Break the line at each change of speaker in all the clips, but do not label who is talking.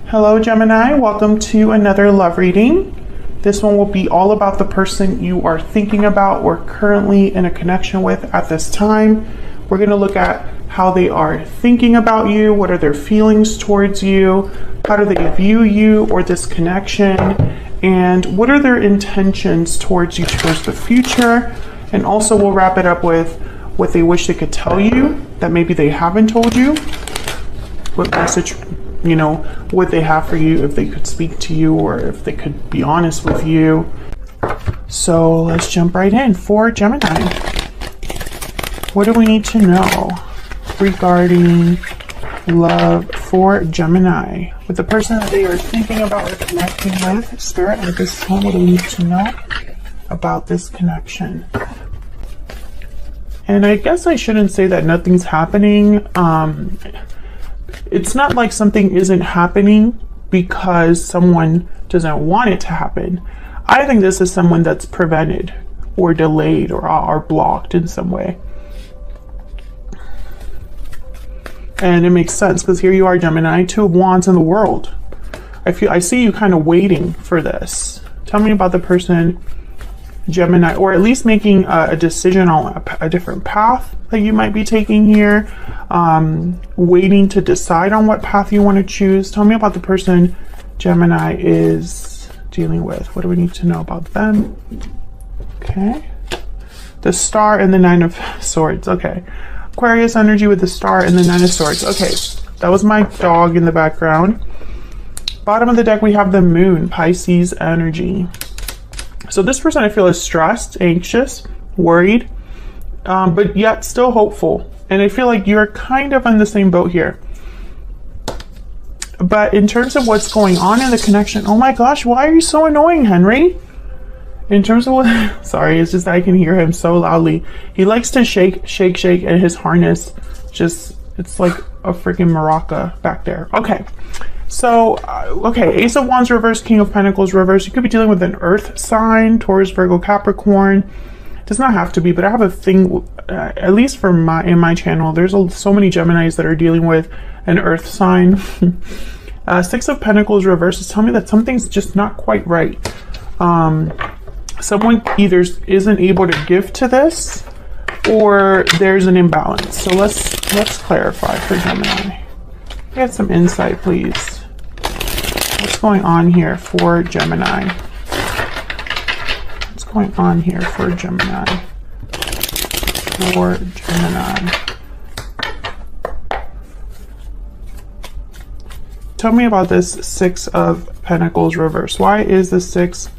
Hello Gemini, welcome to another love reading. This one will be all about the person you are thinking about or currently in a connection with at this time. We're going to look at how they are thinking about you, what are their feelings towards you, how do they view you or this connection, and what are their intentions towards you towards the future. And also we'll wrap it up with what they wish they could tell you that maybe they haven't told you. What message, what they have for you, if they could speak to you or if they could be honest with you. So let's jump right in. For Gemini, what do we need to know regarding love for Gemini? With the person that they are thinking about or connecting with, Spirit, at this time, what do we need to know about this connection? And I guess I shouldn't say that nothing's happening. It's not like something isn't happening because someone doesn't want it to happen. I think this is someone that's prevented or delayed or blocked in some way. And it makes sense because here you are, Gemini, 2 of Wands in the world. I see you kind of waiting for this. Tell me about the person, Gemini, or at least making a decision on a different path that you might be taking here, waiting to decide on what path you want to choose. Tell me about the person Gemini is dealing with. What do we need to know about them? Okay. The Star and the 9 of Swords. Okay. Aquarius energy with the Star and the 9 of Swords. Okay. That was my dog in the background. Bottom of the deck, we have the Moon, Pisces energy. So this person I feel is stressed, anxious, worried, but yet still hopeful. And I feel like you're kind of on the same boat here. But in terms of what's going on in the connection, oh my gosh, why are you so annoying, Henry? In terms of what, sorry, it's just I can hear him so loudly. He likes to shake, and his harness just, it's like a freaking maraca back there. Okay. So, okay, Ace of Wands reverse, King of Pentacles reverse. You could be dealing with an earth sign, Taurus, Virgo, Capricorn. It does not have to be, but I have a thing, at least for in my channel, there's so many Geminis that are dealing with an earth sign. 6 of Pentacles reverse is telling me that something's just not quite right. Someone either isn't able to give to this or there's an imbalance. So let's clarify for Gemini. Get some insight, please. What's going on here for Gemini? What's going on here for Gemini? For Gemini. Tell me about this 6 of Pentacles reverse. Why is the 6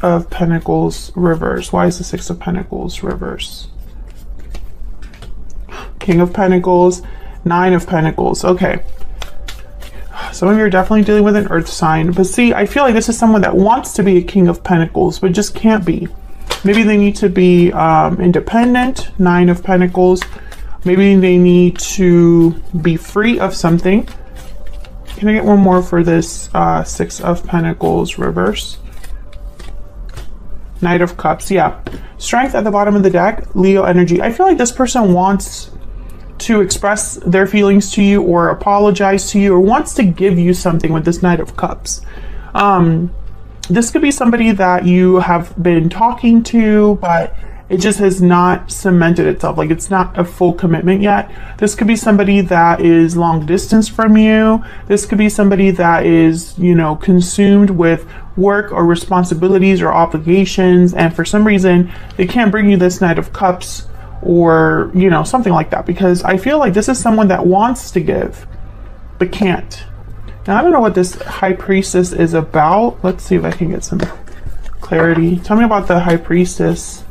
of Pentacles reverse? Why is the 6 of Pentacles reverse? King of Pentacles, 9 of Pentacles. Okay. Some of you are definitely dealing with an earth sign, but see, I feel like this is someone that wants to be a King of Pentacles, but just can't be. Maybe they need to be independent, 9 of Pentacles. Maybe they need to be free of something. Can I get one more for this 6 of Pentacles reverse? Knight of Cups, yeah. Strength at the bottom of the deck, Leo energy. I feel like this person wants to express their feelings to you or apologize to you or wants to give you something with this Knight of Cups. This could be somebody that you have been talking to, but it just has not cemented itself. Like it's not a full commitment yet. This could be somebody that is long distance from you. This could be somebody that is, consumed with work or responsibilities or obligations. And for some reason, they can't bring you this Knight of Cups or something like that, because I feel like this is someone that wants to give but can't. Now I don't know what this High Priestess is about. Let's see if I can get some clarity. Tell me about the High Priestess.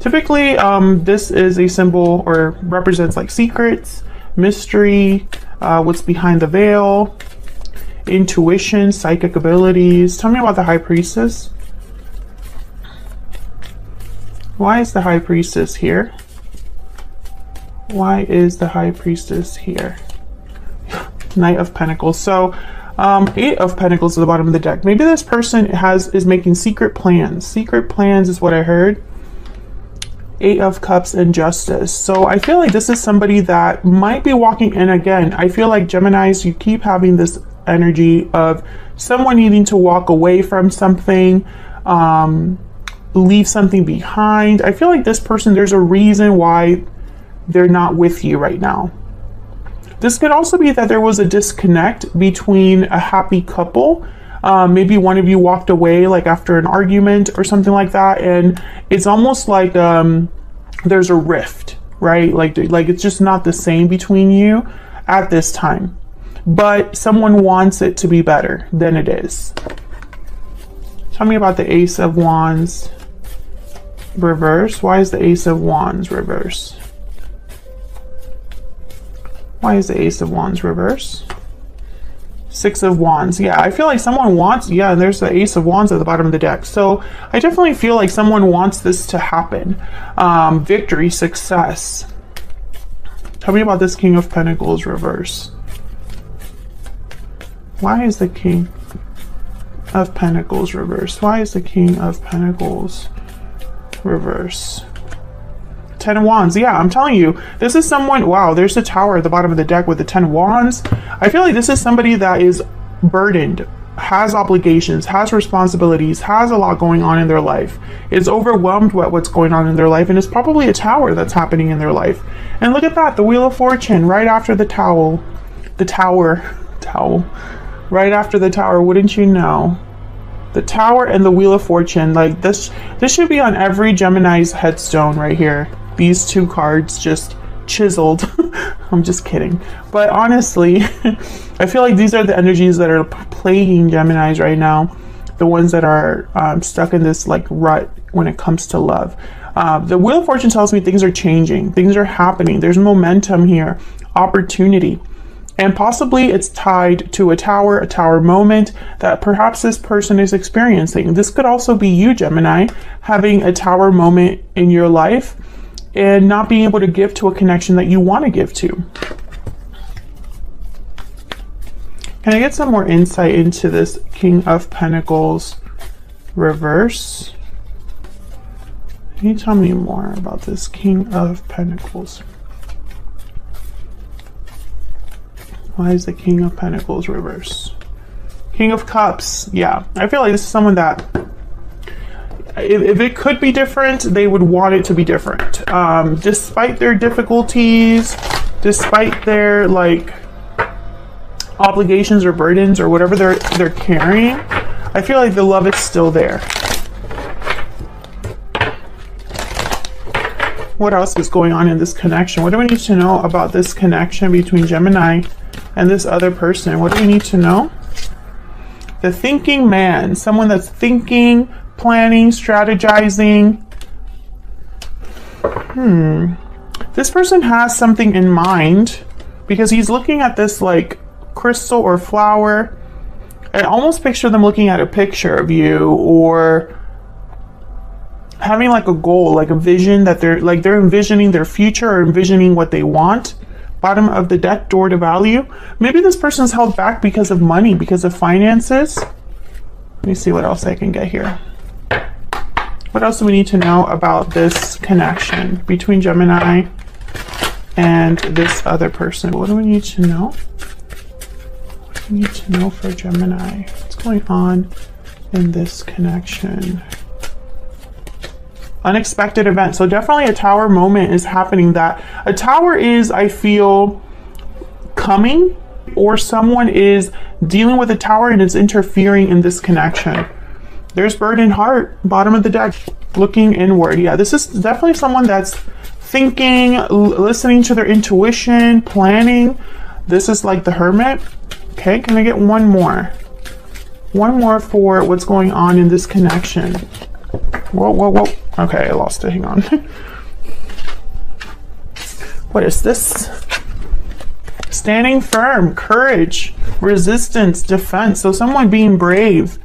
Typically this is a symbol or represents like secrets, mystery, what's behind the veil, intuition, psychic abilities. Tell me about the High Priestess. Why is the High Priestess here? Why is the High Priestess here? Knight of Pentacles. So 8 of Pentacles at the bottom of the deck. Maybe this person is making secret plans. Secret plans is what I heard. 8 of Cups and Justice. So I feel like this is somebody that might be walking in again. I feel like Geminis, you keep having this energy of someone needing to walk away from something, leave something behind. I feel like this person, there's a reason why they're not with you right now. This could also be that there was a disconnect between a happy couple. Maybe one of you walked away like after an argument or something like that, and it's almost like there's a rift, right? Like it's just not the same between you at this time, but someone wants it to be better than it is. Tell me about the Ace of Wands reverse. Why is the Ace of Wands reverse? Why is the Ace of Wands reverse? Six of Wands. Yeah, I feel like someone wants, yeah, and there's the Ace of Wands at the bottom of the deck. So I definitely feel like someone wants this to happen. Victory, success. Tell me about this King of Pentacles reverse. Why is the King of Pentacles reverse? Why is the King of Pentacles reverse? Ten of Wands. Yeah, I'm telling you, this is someone, wow, there's the Tower at the bottom of the deck with the 10 of Wands. I feel like this is somebody that is burdened, has obligations, has responsibilities, has a lot going on in their life, is overwhelmed with what's going on in their life, and it's probably a tower that's happening in their life. And look at that, the Wheel of Fortune right after the towel. The tower. Right after the Tower, wouldn't you know? The Tower and the Wheel of Fortune, like this should be on every Gemini's headstone right here. These two cards just chiseled. I'm just kidding. But honestly, I feel like these are the energies that are plaguing Geminis right now. The ones that are stuck in this like rut when it comes to love. The Wheel of Fortune tells me things are changing. Things are happening. There's momentum here. Opportunity. And possibly it's tied to a tower moment that perhaps this person is experiencing. This could also be you, Gemini, having a tower moment in your life and not being able to give to a connection that you want to give to. Can I get some more insight into this King of Pentacles reverse? Can you tell me more about this King of Pentacles? Why is the King of Pentacles reverse? King of Cups. Yeah, I feel like this is someone that, if it could be different, they would want it to be different. Despite their difficulties, despite their like obligations or burdens or whatever they're carrying, I feel like the love is still there. What else is going on in this connection? What do we need to know about this connection between Gemini and this other person? What do we need to know? The thinking man, someone that's thinking, planning, strategizing. This person has something in mind because he's looking at this like crystal or flower. I almost picture them looking at a picture of you or having like a goal, like a vision that they're envisioning their future or envisioning what they want. Bottom of the deck, door to value. Maybe this person's held back because of money, because of finances. Let me see what else I can get here. What else do we need to know about this connection between Gemini and this other person? What do we need to know? What do we need to know for Gemini? What's going on in this connection? Unexpected event. So definitely a tower moment is happening. That a tower is, I feel, coming, or someone is dealing with a tower and is interfering in this connection. There's burdened heart, bottom of the deck, looking inward. Yeah, this is definitely someone that's thinking, listening to their intuition, planning. This is like the Hermit. Okay, can I get one more? One more for what's going on in this connection. Whoa. Okay, I lost it. Hang on. What is this? Standing firm, courage, resistance, defense. So someone being brave.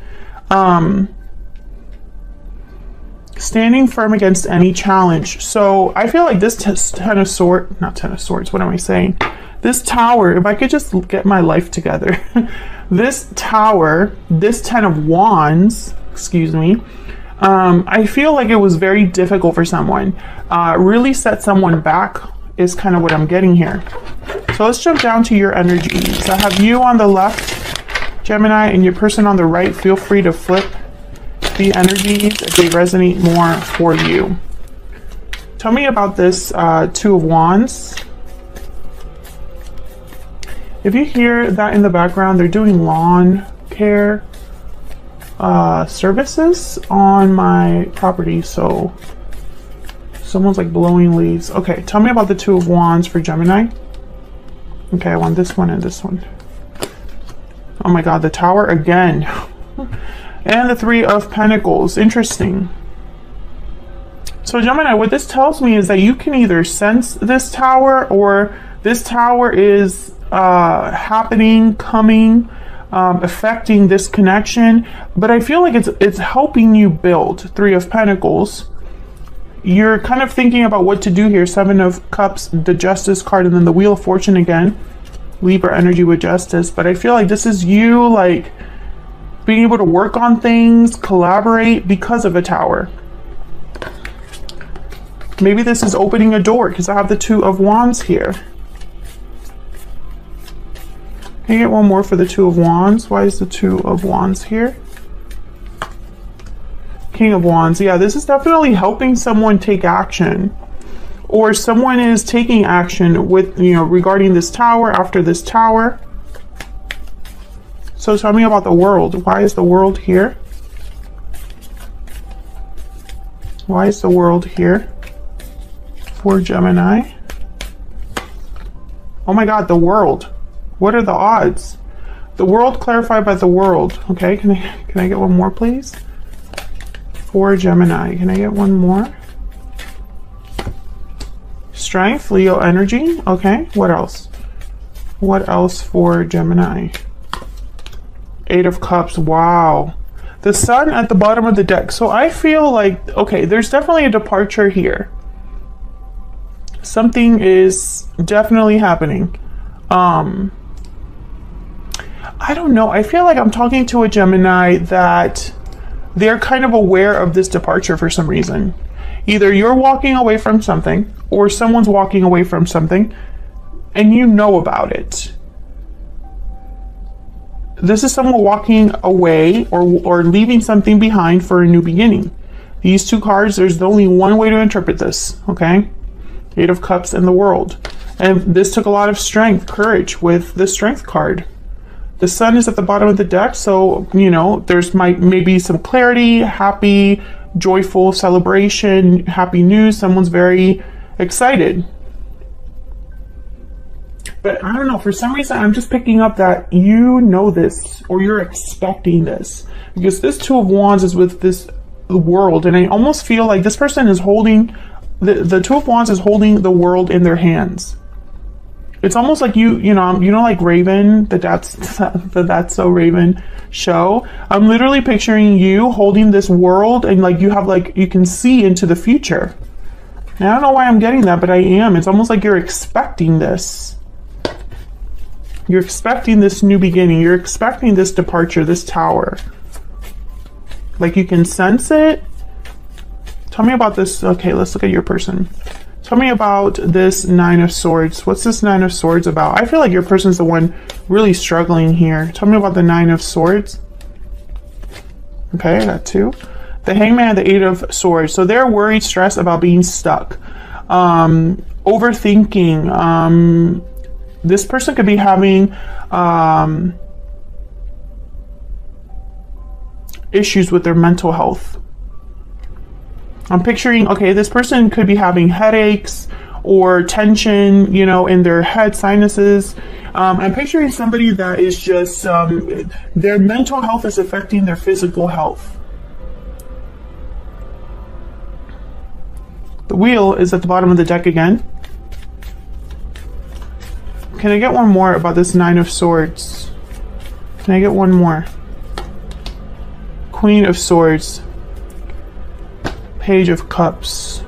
Standing firm against any challenge. So I feel like this Ten of Swords, not Ten of Swords, what am I saying? This Tower, if I could just get my life together. This Tower, this Ten of Wands, excuse me, I feel like it was very difficult for someone. Really set someone back is kind of what I'm getting here. So let's jump down to your energies. I have you on the left Gemini, and your person on the right, feel free to flip the energies if they resonate more for you. Tell me about this Two of Wands. If you hear that in the background, they're doing lawn care services on my property, so someone's like blowing leaves. Okay, tell me about the Two of Wands for Gemini. Okay, I want this one and this one. Oh my god, the Tower again. And the Three of Pentacles. Interesting. So Gemini, what this tells me is that you can either sense this Tower, or this Tower is happening, coming, affecting this connection. But I feel like it's helping you build. Three of Pentacles. You're kind of thinking about what to do here. Seven of Cups, the Justice card, and then the Wheel of Fortune again. Libra energy with Justice. But I feel like this is you, like, being able to work on things, collaborate because of a Tower. Maybe this is opening a door because I have the Two of Wands here. Can you get one more for the Two of Wands? Why is the Two of Wands here? King of Wands. Yeah, this is definitely helping someone take action. Or someone is taking action with, you know, regarding this Tower, after this Tower. So tell me about the World. Why is the World here? Why is the World here for Gemini? Oh my god, the World. What are the odds? The World clarified by the World. Okay, can I get one more, please? For Gemini. Can I get one more? Strength, Leo energy. Okay, what else? What else for Gemini? Eight of Cups. Wow. The Sun at the bottom of the deck. So I feel like, okay, there's definitely a departure here. Something is definitely happening. I don't know. I feel like I'm talking to a Gemini that they're kind of aware of this departure for some reason. Either you're walking away from something, or someone's walking away from something, and you know about it. This is someone walking away or leaving something behind for a new beginning. These two cards, there's only one way to interpret this, okay? Eight of Cups and the World. And this took a lot of strength, courage with the Strength card. The Sun is at the bottom of the deck, so, you know, there's maybe some clarity, happy, joyful celebration, happy news. Someone's very excited. But I don't know, for some reason, I'm just picking up that you know this, or you're expecting this. Because this Two of Wands is with this World, and I almost feel like this person is holding, the Two of Wands is holding the world in their hands. It's almost like you know, like Raven, the That's So Raven show. I'm literally picturing you holding this world, and like you have, like, you can see into the future. And I don't know why I'm getting that, but I am. It's almost like you're expecting this. You're expecting this new beginning. You're expecting this departure, this Tower. Like you can sense it. Tell me about this. Okay, let's look at your person. Tell me about this Nine of Swords. What's this Nine of Swords about? I feel like your person's the one really struggling here. Tell me about the Nine of Swords. Okay, I got two. The Hangman and the Eight of Swords. So they're worried, stressed about being stuck. Overthinking. This person could be having issues with their mental health. I'm picturing, okay, this person could be having headaches or tension, you know, in their head, sinuses. I'm picturing somebody that is just, their mental health is affecting their physical health. The Wheel is at the bottom of the deck again. Can I get one more about this Nine of Swords? Can I get one more? Queen of Swords. Page of Cups.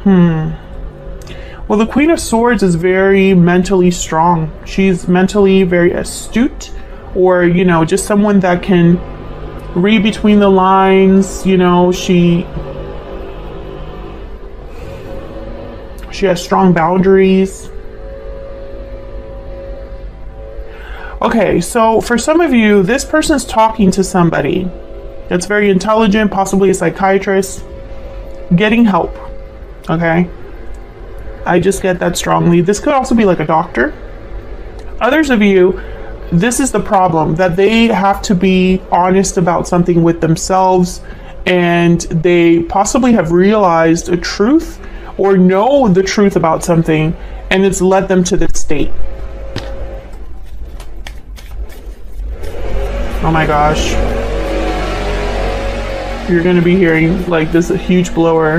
Well, the Queen of Swords is very mentally strong. She's mentally very astute, or, you know, just someone that can read between the lines. You know, she has strong boundaries. Okay, so for some of you, this person's talking to somebody that's very intelligent, possibly a psychiatrist, getting help. Okay, I just get that strongly. This could also be like a doctor. Others of you, this is the problem, that they have to be honest about something with themselves, and they possibly have realized a truth or know the truth about something, and it's led them to this state. Oh my gosh. You're going to be hearing like this a huge blower,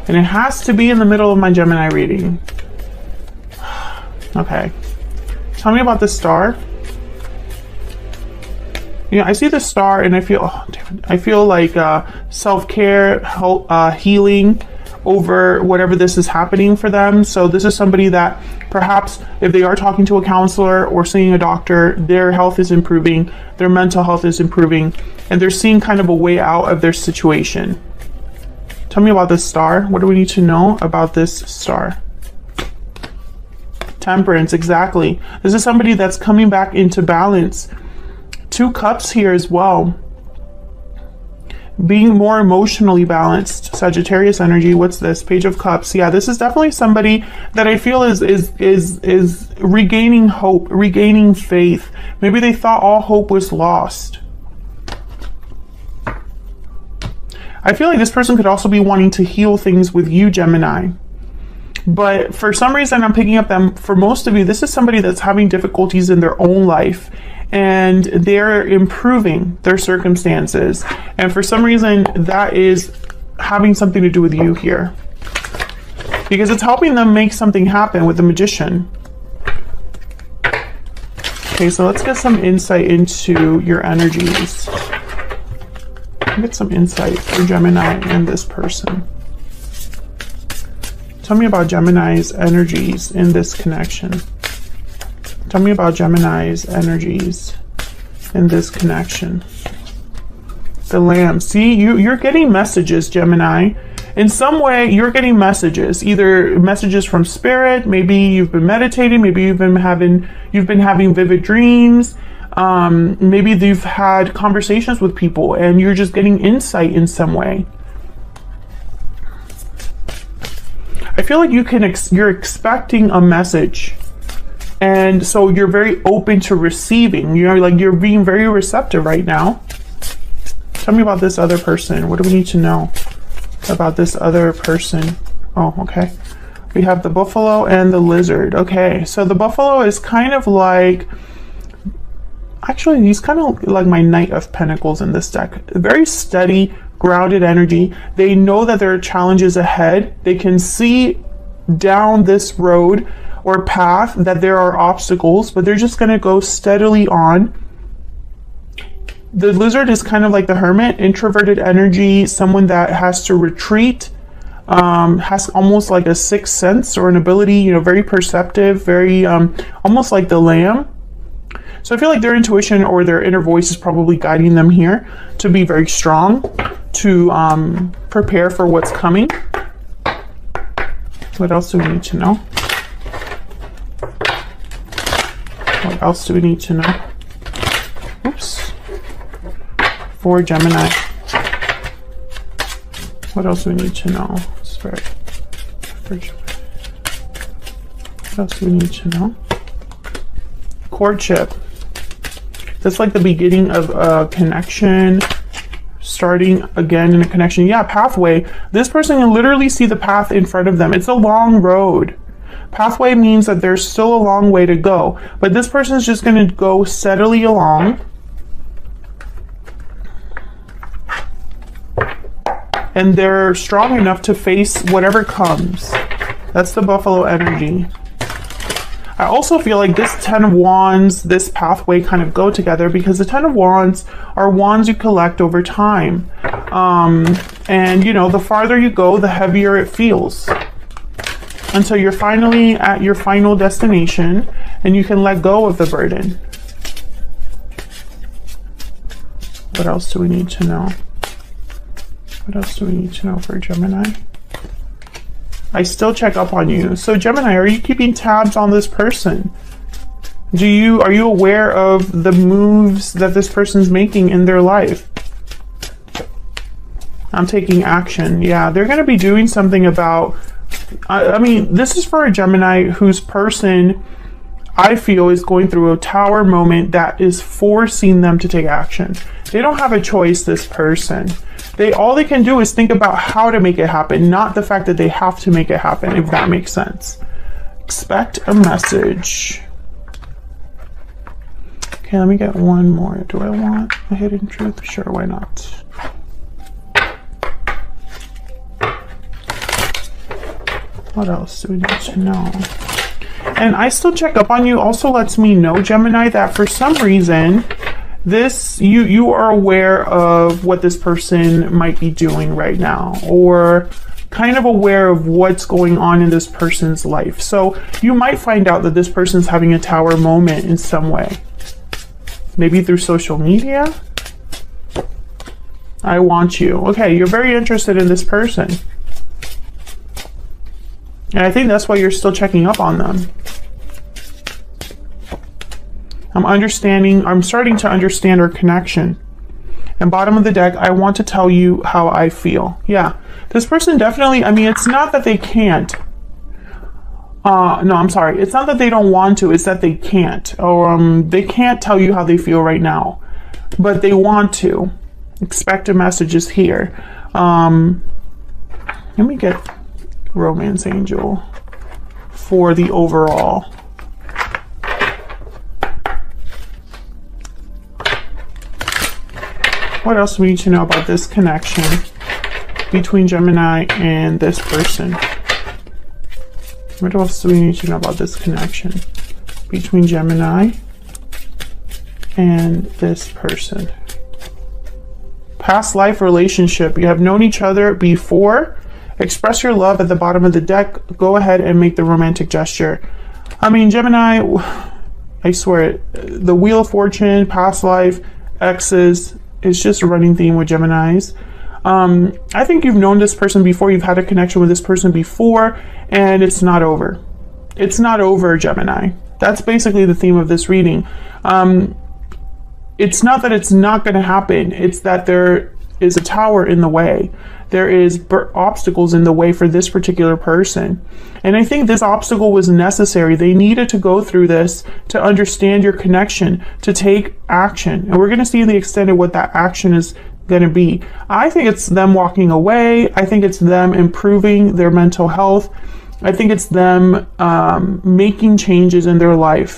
and it has to be in the middle of my Gemini reading. Okay. Tell me about the star. You know, I see the star and I feel, oh, damn it. I feel like self-care, healing over whatever this is happening for them. So this is somebody that perhaps if they are talking to a counselor or seeing a doctor, their health is improving, their mental health is improving, and they're seeing kind of a way out of their situation. Tell me about this star. What do we need to know about this star? Temperance, exactly. This is somebody that's coming back into balance. 2 cups here as well. Being more emotionally balanced. Sagittarius energy. What's this? Page of Cups. Yeah, this is definitely somebody that I feel is regaining hope, regaining faith. Maybe they thought all hope was lost. I feel like this person could also be wanting to heal things with you, Gemini. But for some reason, I'm picking up them. For most of you, this is somebody that's having difficulties in their own life, and they're improving their circumstances. And for some reason, that is having something to do with you here, because it's helping them make something happen with the Magician. Okay, so let's get some insight into your energies. Get some insight for Gemini and this person. Tell me about Gemini's energies in this connection. Tell me about Gemini's energies in this connection. The Lamb. See, you're getting messages, Gemini. In some way, you're getting messages. Either messages from spirit. Maybe you've been meditating. Maybe you've been having vivid dreams. Maybe you've had conversations with people, and you're just getting insight in some way. I feel like you're expecting a message, and so you're very open to receiving. You're being very receptive right now. Tell me about this other person. What do we need to know about this other person? Oh, okay. We have the buffalo and the lizard. Okay, so the buffalo is kind of like, actually, he's kind of like my Knight of Pentacles in this deck. Very steady, grounded energy. They know that there are challenges ahead. They can see down this road or path that there are obstacles, but they're just going to go steadily on. The lizard is kind of like the hermit, introverted energy, someone that has to retreat, has almost like a sixth sense or an ability, very perceptive, very almost like the lamb. So I feel like their intuition or their inner voice is probably guiding them here to be very strong, to prepare for what's coming. What else do we need to know? What else do we need to know? Oops. For Gemini. What else do we need to know? Spirit. What else do we need to know? Courtship. That's like the beginning of a connection, starting again in a connection. Yeah, pathway. This person can literally see the path in front of them. It's a long road. Pathway means that there's still a long way to go, but this person is just going to go steadily along. And they're strong enough to face whatever comes. That's the buffalo energy. I also feel like this 10 of Wands, this pathway kind of go together, because the 10 of Wands are wands you collect over time. And the farther you go, the heavier it feels, until you're finally at your final destination and you can let go of the burden. What else do we need to know? What else do we need to know for Gemini? I still check up on you. So Gemini, are you keeping tabs on this person? Are you aware of the moves that this person's making in their life? I'm taking action. Yeah, they're going to be doing something about, I mean, this is for a Gemini whose person, I feel, is going through a tower moment that is forcing them to take action. They don't have a choice, this person. All they can do is think about how to make it happen, not the fact that they have to make it happen, if that makes sense. Expect a message. Okay, let me get one more. Do I want a hidden truth? Sure, why not? What else do we need to know? And I still check up on you also lets me know, Gemini, that for some reason, you are aware of what this person might be doing right now, or kind of aware of what's going on in this person's life. So you might find out that this person's having a tower moment in some way. Maybe through social media. I want you. Okay, you're very interested in this person. And I think that's why you're still checking up on them. I'm starting to understand our connection. And bottom of the deck, I want to tell you how I feel. Yeah, this person definitely, I mean, it's not that they can't. No, I'm sorry. It's not that they don't want to, it's that they can't. Or they can't tell you how they feel right now. But they want to. Expect a message is here. Let me get Romance Angel for the overall. What else do we need to know about this connection between Gemini and this person? What else do we need to know about this connection between Gemini and this person? Past life relationship. You have known each other before. Express your love at the bottom of the deck. Go ahead and make the romantic gesture. I mean, Gemini, I swear, the Wheel of Fortune, past life, exes, is just a running theme with Geminis. I think you've known this person before. You've had a connection with this person before, and it's not over. It's not over, Gemini. That's basically the theme of this reading. It's not that it's not going to happen. It's that there is a tower in the way. There is obstacles in the way for this particular person. And I think this obstacle was necessary. They needed to go through this to understand your connection, to take action. And we're going to see in the extended what that action is going to be. I think it's them walking away. I think it's them improving their mental health. I think it's them making changes in their life.